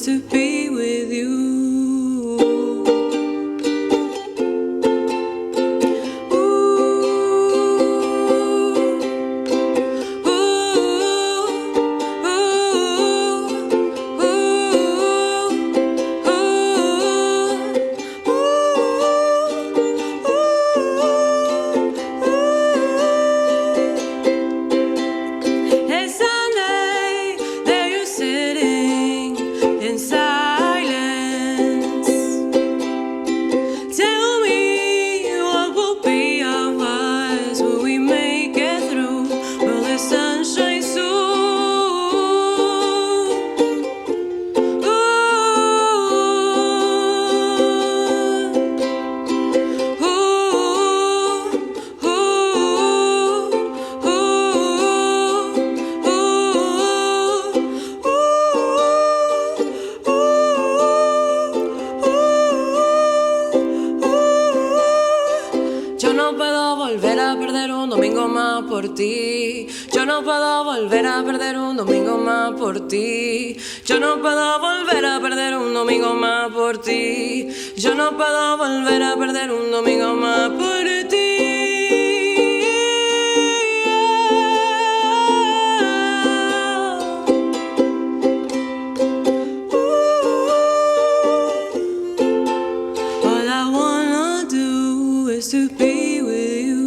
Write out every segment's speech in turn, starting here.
to be with you. Por ti, yo no puedo volver a perder un domingo más por ti. Yo no puedo volver a perder un domingo más por ti. Yo no puedo volver a perder un domingo más por ti. All I wanna do is to be with you.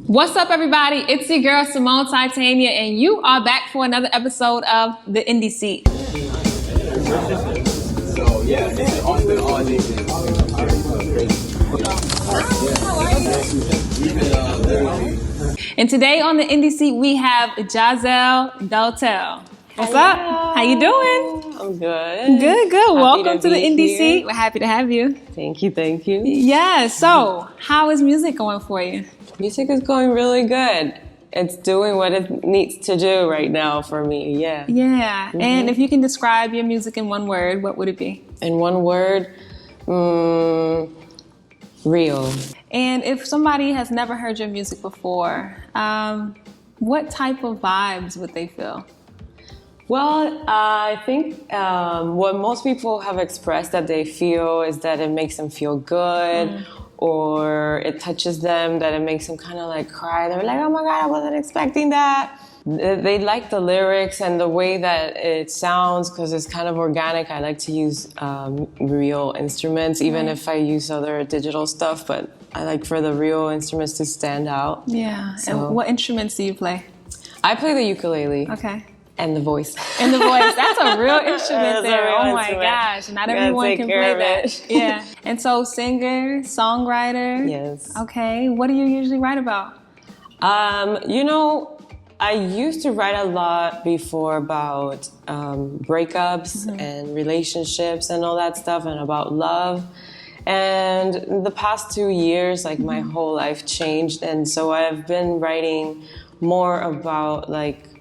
What's up, everybody? It's your girl, Symone Titania, and you are back for another episode of The Indie Seat. So, yeah, it's been all day. And today on The Indie Seat, we have Jahzel Dotel. What's up? How you doing? I'm good. Good. Welcome to The Indie here. Seat. We're happy to have you. Thank you. Yeah, so how is music going for you? Music is going really good. It's doing what it needs to do right now for me, yeah. Yeah, and if you can describe your music in one word, what would it be? In one word, real. And if somebody has never heard your music before, what type of vibes would they feel? Well, I think what most people have expressed that they feel is that it makes them feel good, or it touches them, that it makes them kind of like cry. They're like, oh my God, I wasn't expecting that. They like the lyrics and the way that it sounds because it's kind of organic. I like to use real instruments, even if I use other digital stuff, but I like for the real instruments to stand out. Yeah, So, and what instruments do you play? I play the ukulele. Okay. And the voice. And the voice, that's a real instrument That's a there. real Oh my instrument. gosh, not Gotta everyone take can care play of that. it. Yeah. And so singer, songwriter. Yes. Okay, what do you usually write about? I used to write a lot before about breakups and relationships and all that stuff and about love. And the past 2 years, like my whole life changed. And so I've been writing more about like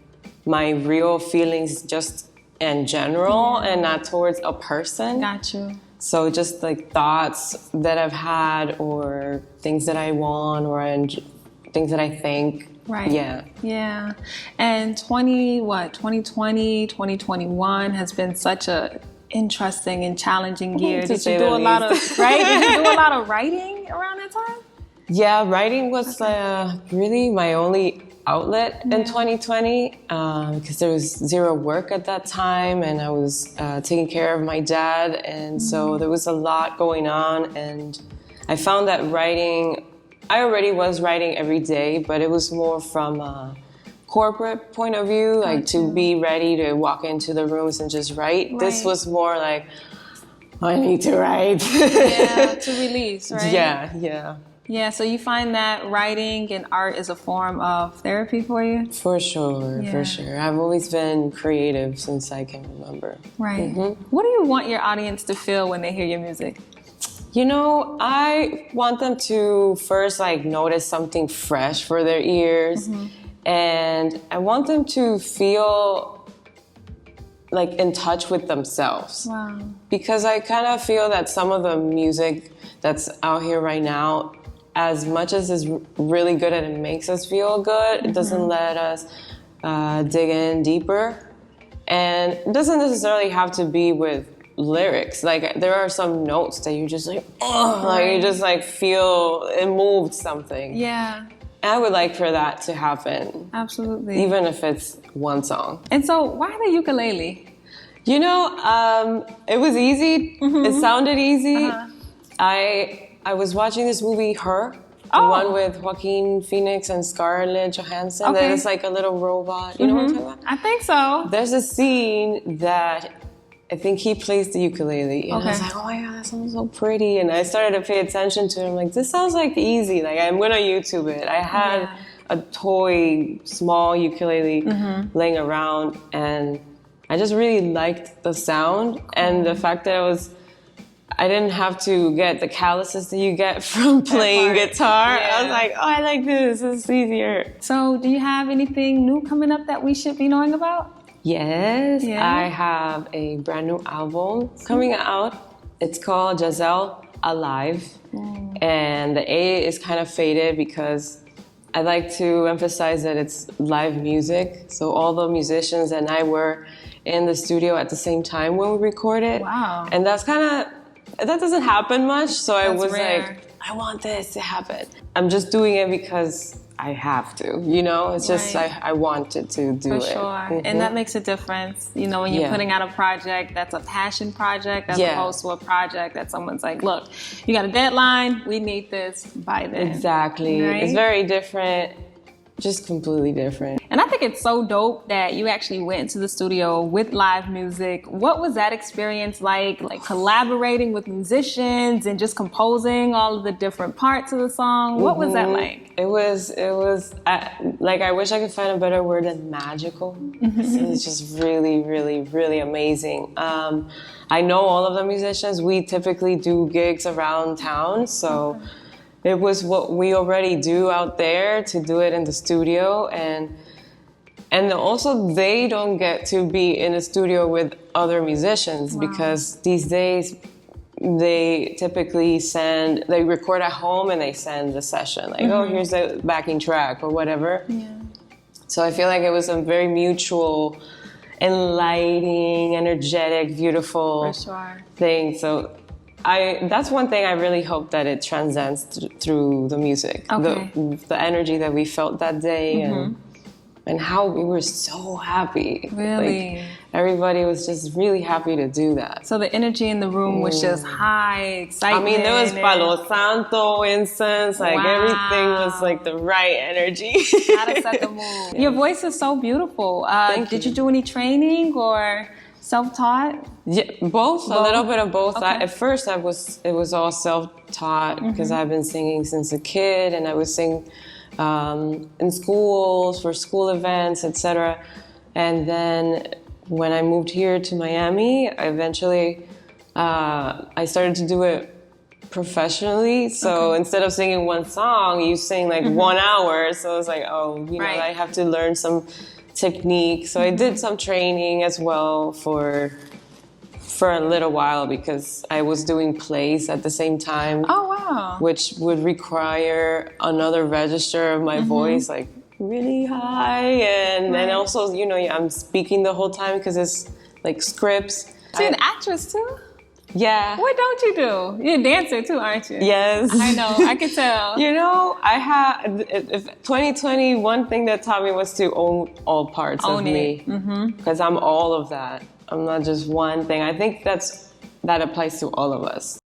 my real feelings just in general and not towards a person. Got you. So just like thoughts that I've had or things that I want or things that I think. Right. Yeah. Yeah. And 2020, 2021 has been such a interesting and challenging year. To Did say you do the a lot least. of Did you do a lot of writing around that time? Yeah, writing was really my only outlet in 2020 because there was zero work at that time and I was taking care of my dad, and so there was a lot going on, and I found that writing, I already was writing every day, but it was more from a corporate point of view, like to be ready to walk into the rooms and just write. This was more like, I need to write. Yeah, to release, right? Yeah. Yeah, so you find that writing and art is a form of therapy for you? For sure. I've always been creative since I can remember. Right. What do you want your audience to feel when they hear your music? You know, I want them to first like notice something fresh for their ears, and I want them to feel like in touch with themselves. Wow. Because I kind of feel that some of the music that's out here right now as much as it's really good and it makes us feel good, it doesn't let us dig in deeper. And it doesn't necessarily have to be with lyrics. Like, there are some notes that you just like, oh, like you just like feel it moved something. Yeah. I would like for that to happen. Absolutely. Even if it's one song. And so why the ukulele? You know, it was easy. It sounded easy. I was watching this movie, Her. The one with Joaquin Phoenix and Scarlett Johansson. Okay. There's like a little robot. You know what I'm talking about? I think so. There's a scene that I think he plays the ukulele. And I was like, oh my God, that sounds so pretty. And I started to pay attention to it. I'm like, this sounds like easy. Like, I'm going to YouTube it. I had a toy, small ukulele laying around. And I just really liked the sound. And the fact that I didn't have to get the calluses that you get from playing guitar. Yeah. I was like, oh, I like this. It's easier. So do you have anything new coming up that we should be knowing about? Yes, Yeah. I have a brand new album coming out. It's called Jahzel Alive. And the A is kind of faded because I like to emphasize that it's live music. So all the musicians and I were in the studio at the same time when we recorded. Wow. And that doesn't happen much. So I was rare. like, I want this to happen. I'm just doing it because I have to, you know? It's just, I wanted to do it. For sure. And that makes a difference. You know, when you're putting out a project that's a passion project as opposed to a project that someone's like, look, you got a deadline, we need this by then. Exactly. Right? It's very different. Just completely different. And I think it's so dope that you actually went into the studio with live music. What was that experience like collaborating with musicians and just composing all of the different parts of the song? What was that like? It was I wish I could find a better word than magical. It was just really, really, really amazing. I know all of the musicians. We typically do gigs around town, so it was what we already do out there to do it in the studio, and also they don't get to be in a studio with other musicians because these days they typically they record at home and they send the session like, oh, here's the backing track or whatever. Yeah. So I feel like it was a very mutual, enlightening, energetic, beautiful thing. So that's one thing I really hope that it transcends through the music. The energy that we felt that day and how we were so happy. Really? Like, everybody was just really happy to do that. So the energy in the room was just high, excitement. I mean, there was Palo Santo incense, like everything was like the right energy. How to set the mood. Your voice is so beautiful. Did you do any training or self-taught? Yeah, both. A little bit of both. Okay. At first, it was all self-taught because I've been singing since a kid, and I would sing in schools for school events, etc. And then when I moved here to Miami, eventually I started to do it professionally. So instead of singing one song, you sing like 1 hour. So it's like, oh, you know, I have to learn some technique. So I did some training as well for a little while because I was doing plays at the same time. Oh, wow. Which would require another register of my voice, like really high. And then also, you know, I'm speaking the whole time because it's like scripts. So you're an actress too? Yeah. What don't you do? You're a dancer too, aren't you? Yes. I know, I could tell. You know, 2020, one thing that taught me was to own all parts of me. Because I'm all of that. I'm not just one thing. I think that applies to all of us.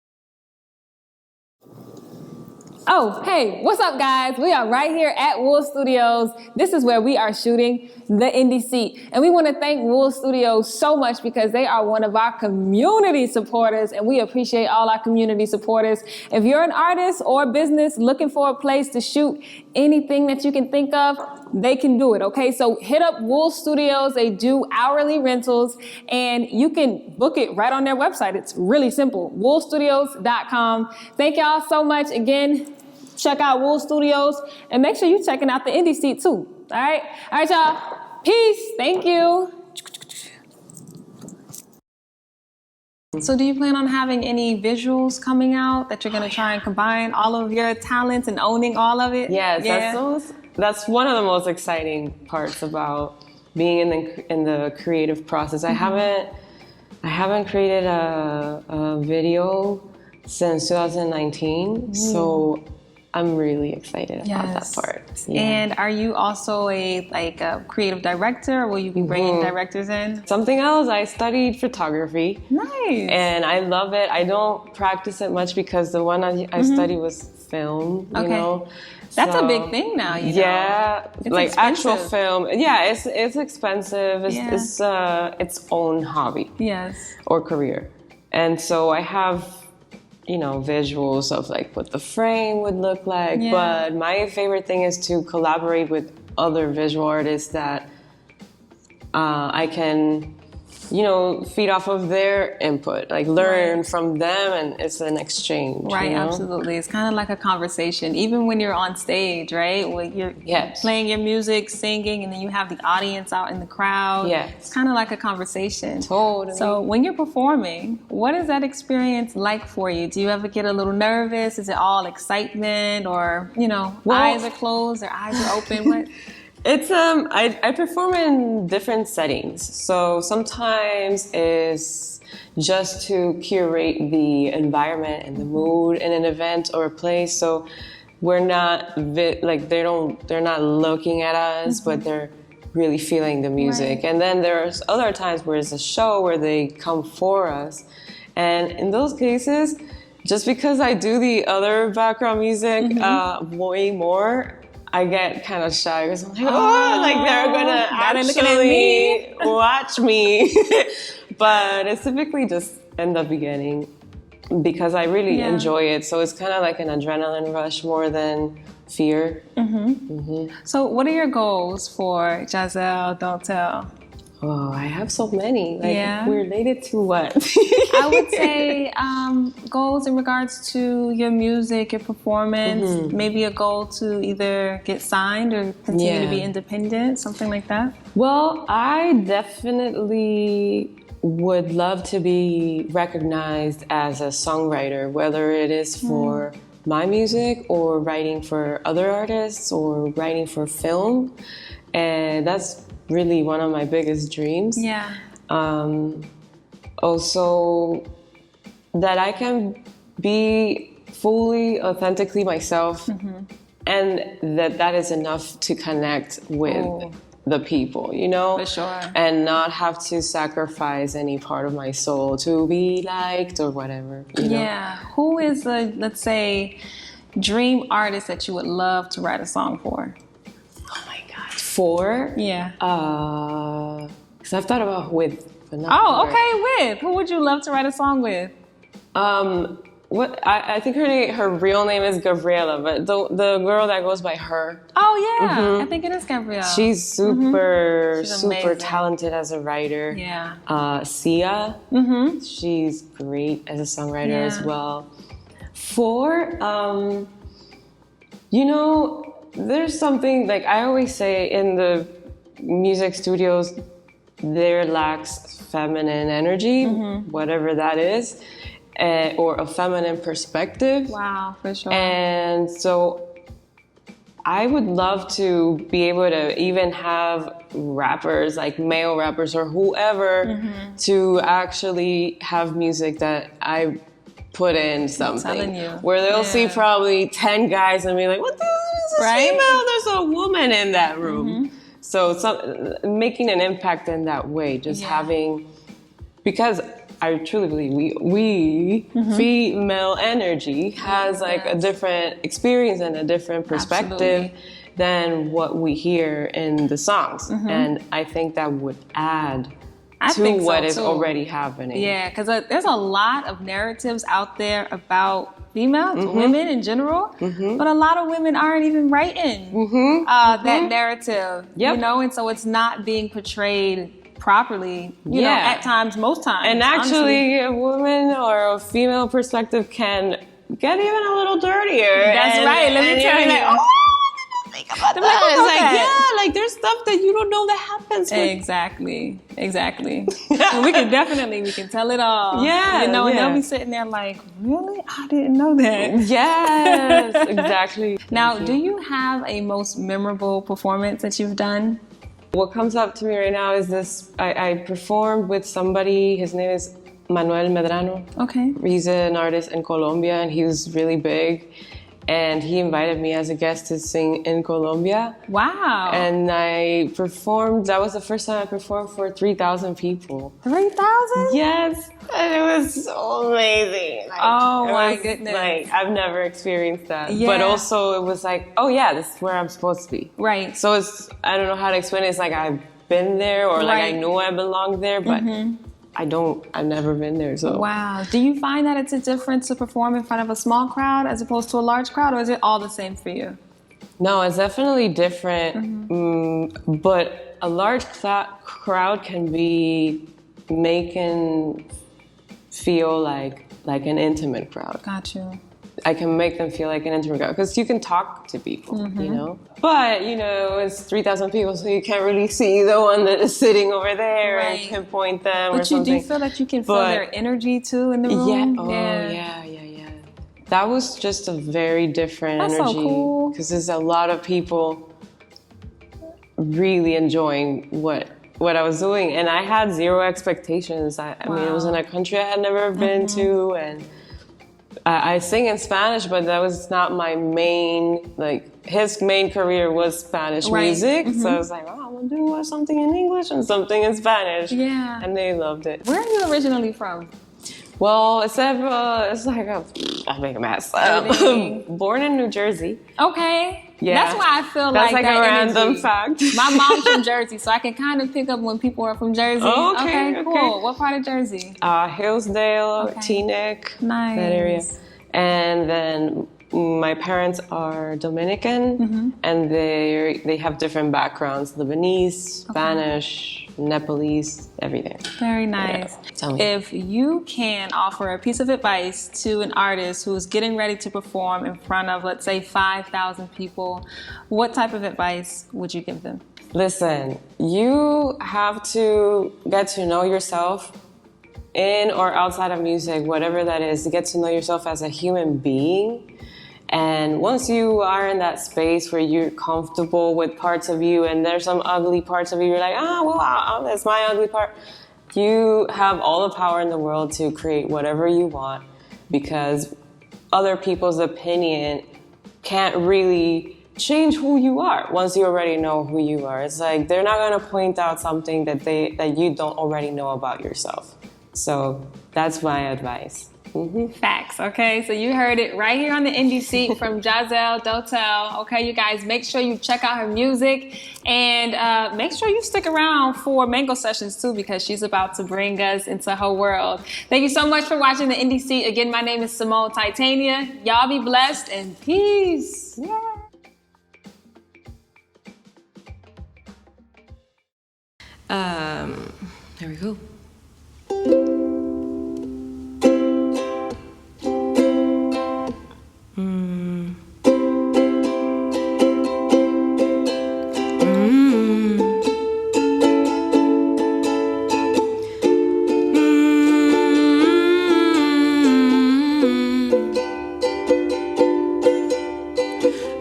Oh, hey, what's up, guys? We are right here at WUUL Studios. This is where we are shooting The Indie Seat. And we want to thank WUUL Studios so much because they are one of our community supporters, and we appreciate all our community supporters. If you're an artist or business looking for a place to shoot anything that you can think of, they can do it, okay? So hit up WUUL Studios. They do hourly rentals, and you can book it right on their website. It's really simple, WUULstudios.com. Thank y'all so much. Again, check out WUUL Studios, and make sure you're checking out The Indie Seat too, all right? All right, y'all. Peace. Thank you. So do you plan on having any visuals coming out that you're going to try and combine all of your talents and owning all of it? Yes, that's one of the most exciting parts about being in the creative process. I haven't created a video since 2019, so I'm really excited about that part. Yeah. And are you also a creative director, or will you be bringing directors in? Something else, I studied photography. Nice. And I love it. I don't practice it much because the one I studied was film, you know. That's a big thing now, you know. Yeah, it's like expensive. Actual film. Yeah, it's expensive. It's its own hobby. Yes. Or career. And so I have, you know, visuals of like what the frame would look like. Yeah. But my favorite thing is to collaborate with other visual artists that I can, you know, feed off of their input, like learn from them, and it's an exchange. Right, you know? Absolutely. It's kind of like a conversation, even when you're on stage, right? When you're playing your music, singing, and then you have the audience out in the crowd. Yes. It's kind of like a conversation. Totally. So when you're performing, what is that experience like for you? Do you ever get a little nervous? Is it all excitement, or, you know, eyes are closed or eyes are open? What? It's I perform in different settings. So sometimes it's just to curate the environment and the mood in an event or a place. So we're not they're not looking at us, but they're really feeling the music. Right. And then there's other times where it's a show where they come for us. And in those cases, just because I do the other background music way more, I get kind of shy because I'm like, like they're gonna actually watch me. But it's typically just in the beginning because I really enjoy it. So it's kind of like an adrenaline rush more than fear. So what are your goals for Jahzel Dotel? Oh, I have so many. Related to what? I would say goals in regards to your music, your performance, maybe a goal to either get signed or continue to be independent, something like that. Well, I definitely would love to be recognized as a songwriter, whether it is for my music or writing for other artists or writing for film. And that's really one of my biggest dreams. Yeah. Also, that I can be fully, authentically myself, and that is enough to connect with the people, you know? For sure. And not have to sacrifice any part of my soul to be liked or whatever. You know? Who is the, let's say, dream artist that you would love to write a song for? For? Yeah. Because I've thought about with. But not with. Who would you love to write a song with? I think her real name is Gabriela, but the girl that goes by her. Oh yeah, I think it is Gabriela. She's super amazing. talented as a writer. Yeah. Sia. She's great as a songwriter as well. For you know. There's something, like I always say, in the music studios, there lacks feminine energy, whatever that is, or a feminine perspective. Wow, for sure. And so I would love to be able to even have rappers, like male rappers or whoever, to actually have music that I put in something. Where they'll see probably 10 guys and be like, what the female, there's a woman in that room. So making an impact in that way, just having, because I truly believe we female energy has like a different experience and a different perspective than what we hear in the songs. And I think that would add to what is already happening. Yeah, because there's a lot of narratives out there about females, women in general, but a lot of women aren't even writing that narrative, you know, and so it's not being portrayed properly, you know, at times, most times. And actually, a woman or a female perspective can get even a little dirtier. That's right. Let me tell you that. Think about that. It's like, there's stuff that you don't know that happens. Exactly. And we can tell it all. Yeah. You know, and they'll be sitting there like, really? I didn't know that. Yes, exactly. Now, do you have a most memorable performance that you've done? What comes up to me right now is this. I performed with somebody, his name is Manuel Medrano. Okay. He's an artist in Colombia and he was really big. And he invited me as a guest to sing in Colombia. Wow. And I performed, that was the first time I performed for 3,000 people. 3,000? Yes. And it was so amazing. Like, oh my goodness. Like, I've never experienced that. Yeah. But also it was like, oh yeah, this is where I'm supposed to be. Right. So it's, I don't know how to explain it. It's like I've been there or like I know I belong there, but I've never been there, so. Wow. Do you find that it's a difference to perform in front of a small crowd as opposed to a large crowd, or is it all the same for you? No, it's definitely different, but a large crowd can be making feel like an intimate crowd. Got you. I can make them feel like an intimate crowd because you can talk to people, you know? But, you know, it's 3,000 people, so you can't really see the one that is sitting over there and pinpoint them or something. But you do feel that you can feel their energy, too, in the room? Yeah. That was just a very different energy. That's so cool. Because there's a lot of people really enjoying what I was doing. And I had zero expectations. I mean, it was in a country I had never been to, and I sing in Spanish, but that was not my main, like, his main career was Spanish music. So I was like, oh, I want to do something in English and something in Spanish. Yeah. And they loved it. Where are you originally from? Well, it's like I make a mess. Born in New Jersey. Okay. Yeah. That's why I feel that's like that a random energy. fact. My mom's from Jersey, so I can kind of pick up when people are from Jersey. Oh, okay, cool. What part of Jersey? Hillsdale, Teaneck, nice. That area. And then my parents are Dominican, and they have different backgrounds: Lebanese, Spanish, Nepalese, everything. Very nice. Yeah. If you can offer a piece of advice to an artist who's getting ready to perform in front of, let's say, 5,000 people, what type of advice would you give them? Listen, you have to get to know yourself in or outside of music, whatever that is, to get to know yourself as a human being. And once you are in that space where you're comfortable with parts of you and there's some ugly parts of you, you're like, that's my ugly part. You have all the power in the world to create whatever you want, because other people's opinion can't really change who you are once you already know who you are. It's like they're not going to point out something that you don't already know about yourself. So that's my advice. Facts, okay? So you heard it right here on the Indie Seat from Jahzel Dotel. Okay, you guys, make sure you check out her music and make sure you stick around for Mango Sessions too, because she's about to bring us into her world. Thank you so much for watching the Indie Seat. Again, my name is Symone Titania. Y'all be blessed and peace. Yeah. There we go.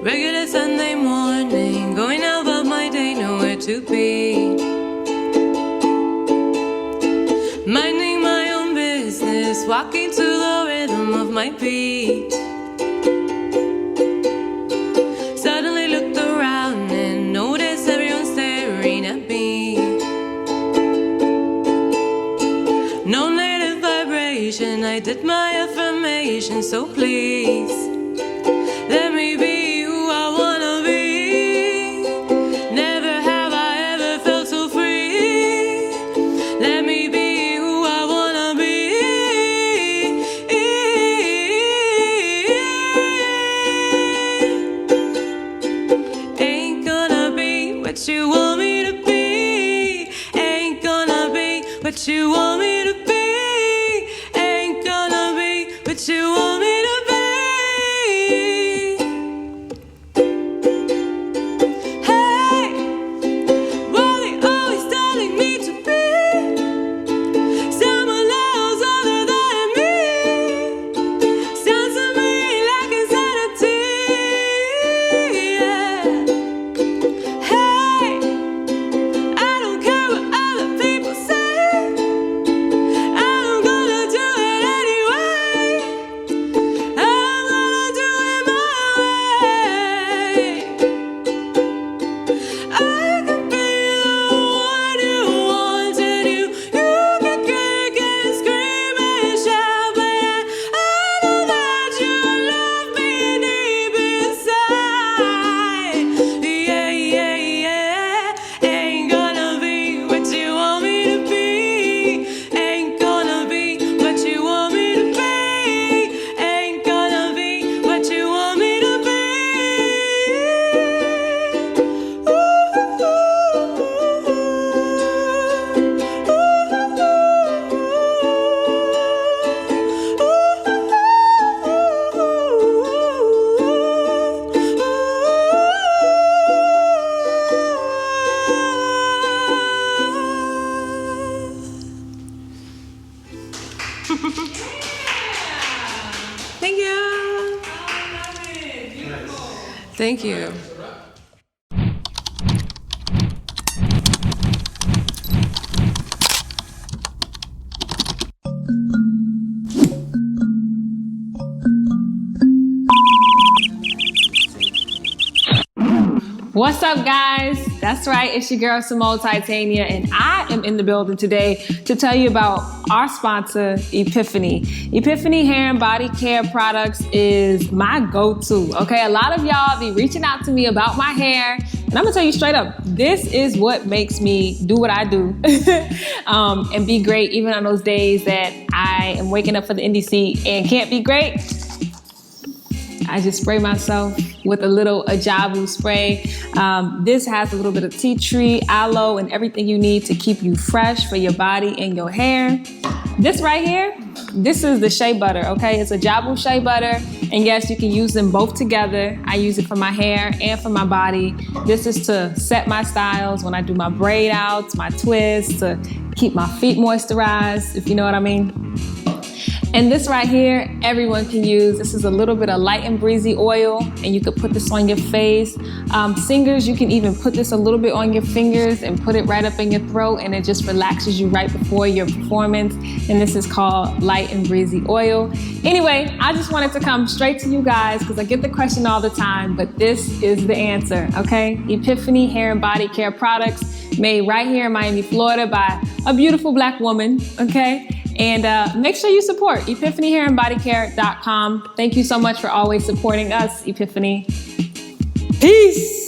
Regular Sunday morning, going out about my day, nowhere to be. Minding my own business, walking to the rhythm of my beat. Suddenly looked around and noticed everyone staring at me. No native vibration, I did my affirmation, so please let me be who I wanna be. Never have I ever felt so free. Let me be who I wanna be. Ain't gonna be what you want me to be. Ain't gonna be what you want me to be. Ain't gonna be what you want me to be. Hey, Thank you. What's up, guys? That's right, it's your girl Symone Titania, and I am in the building today to tell you about our sponsor, Epiphanii. Epiphanii hair and body care products is my go-to, okay? A lot of y'all be reaching out to me about my hair, and I'm gonna tell you straight up, this is what makes me do what I do and be great even on those days that I am waking up for the indie seat and can't be great. I just spray myself with a little Jahzel spray. This has a little bit of tea tree, aloe, and everything you need to keep you fresh for your body and your hair. This right here, this is the shea butter, okay? It's a Jahzel shea butter, and yes, you can use them both together. I use it for my hair and for my body. This is to set my styles when I do my braid outs, my twists, to keep my feet moisturized, if you know what I mean. And this right here, everyone can use. This is a little bit of light and breezy oil, and you could put this on your face. Singers, you can even put this a little bit on your fingers and put it right up in your throat, and it just relaxes you right before your performance. And this is called light and breezy oil. Anyway, I just wanted to come straight to you guys because I get the question all the time, but this is the answer, okay? Epiphanii hair and body care products made right here in Miami, Florida by a beautiful Black woman, okay? And make sure you support EpiphaniiHairandBodyCare.com. Thank you so much for always supporting us, Epiphanii. Peace.